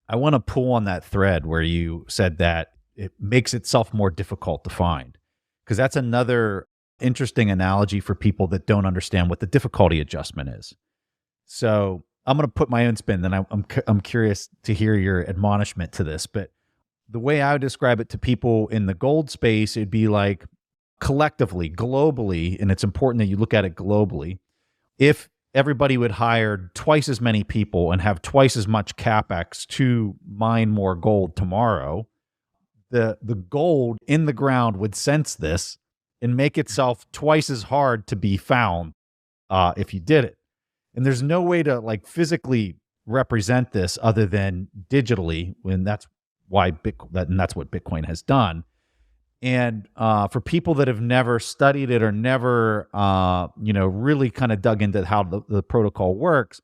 I want to pull on that thread where you said that it makes itself more difficult to find, because that's another interesting analogy for people that don't understand what the difficulty adjustment is. So I'm going to put my own spin, then I'm curious to hear your admonishment to this. But the way I would describe it to people in the gold space, it'd be like collectively, globally, and it's important that you look at it globally. If everybody would hire twice as many people and have twice as much capex to mine more gold tomorrow, the gold in the ground would sense this and make itself twice as hard to be found if you did it. And there's no way to like physically represent this other than digitally, and that's why and that's what Bitcoin has done. And for people that have never studied it or never, really kind of dug into how the protocol works,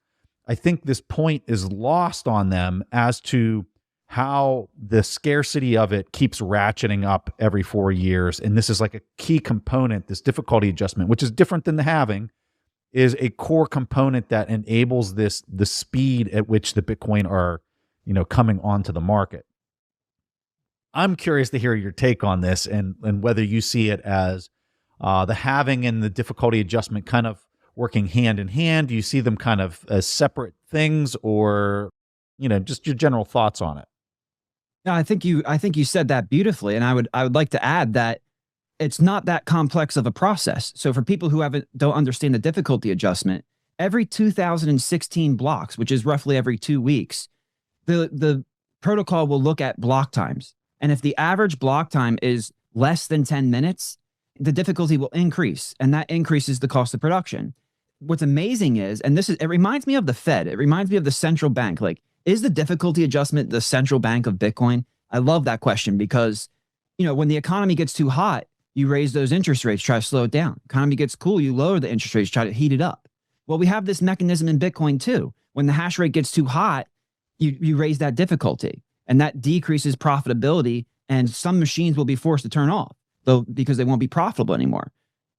I think this point is lost on them as to how the scarcity of it keeps ratcheting up every 4 years. And this is like a key component, this difficulty adjustment, which is different than the halving, is a core component that enables the speed at which the Bitcoin are, coming onto the market. I'm curious to hear your take on this and whether you see it as the halving and the difficulty adjustment kind of working hand in hand. Do you see them kind of as separate things, or, just your general thoughts on it? No, I think you said that beautifully, and I would like to add that it's not that complex of a process. So for people who don't understand the difficulty adjustment, every 2016 blocks, which is roughly every 2 weeks, the protocol will look at block times. And if the average block time is less than 10 minutes, the difficulty will increase, and that increases the cost of production. What's amazing is, and it reminds me of the Fed. It reminds me of the central bank. Like, is the difficulty adjustment the central bank of Bitcoin? I love that question because, when the economy gets too hot, you raise those interest rates, try to slow it down. Economy gets cool, you lower the interest rates, try to heat it up. Well, we have this mechanism in Bitcoin too. When the hash rate gets too hot, you raise that difficulty, and that decreases profitability, and some machines will be forced to turn off because they won't be profitable anymore.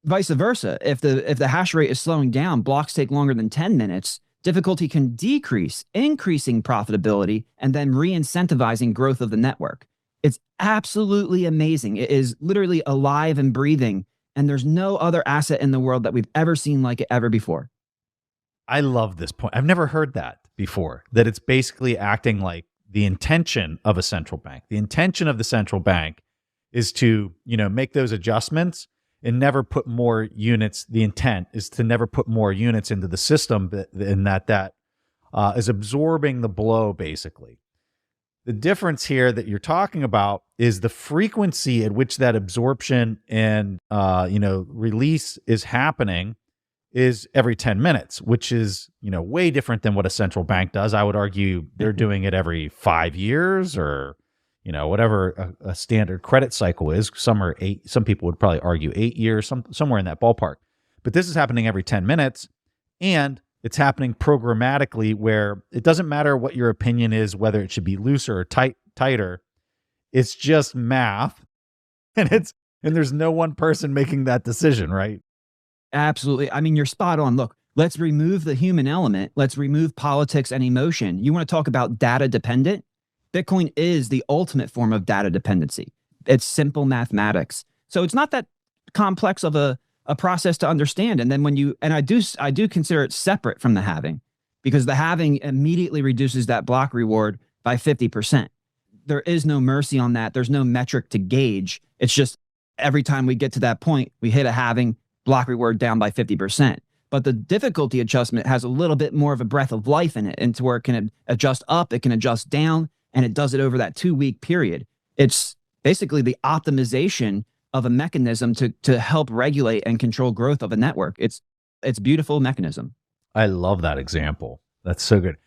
Vice versa, if the hash rate is slowing down, blocks take longer than 10 minutes, difficulty can decrease, increasing profitability and then re-incentivizing growth of the network. It's absolutely amazing. It is literally alive and breathing, and there's no other asset in the world that we've ever seen like it ever before. I love this point. I've never heard that before, that it's basically acting like the intention of a central bank. The intention of the central bank is to, make those adjustments and never put more units. The intent is to never put more units into the system, and that is absorbing the blow, basically. The difference here that you're talking about is the frequency at which that absorption and release is happening is every 10 minutes, which is, way different than what a central bank does. I would argue they're doing it every 5 years, or, whatever a standard credit cycle is. Some are 8. Some people would probably argue 8 years, somewhere in that ballpark. But this is happening every 10 minutes, and it's happening programmatically, where it doesn't matter what your opinion is, whether it should be looser or tighter. It's just math, and there's no one person making that decision, right? Absolutely. I mean, you're spot on. Look, let's remove the human element. Let's remove politics and emotion. You want to talk about data dependent? Bitcoin is the ultimate form of data dependency. It's simple mathematics. So it's not that complex of a process to understand. And then I do consider it separate from the halving, because the halving immediately reduces that block reward by 50%. There is no mercy on that. There's no metric to gauge. It's just every time we get to that point, we hit a halving, block reward down by 50%. But the difficulty adjustment has a little bit more of a breath of life in it, and to where it can adjust up, it can adjust down, and it does it over that 2-week period. It's basically the optimization of a mechanism to help regulate and control growth of a network. It's a beautiful mechanism. I love that example. That's so good.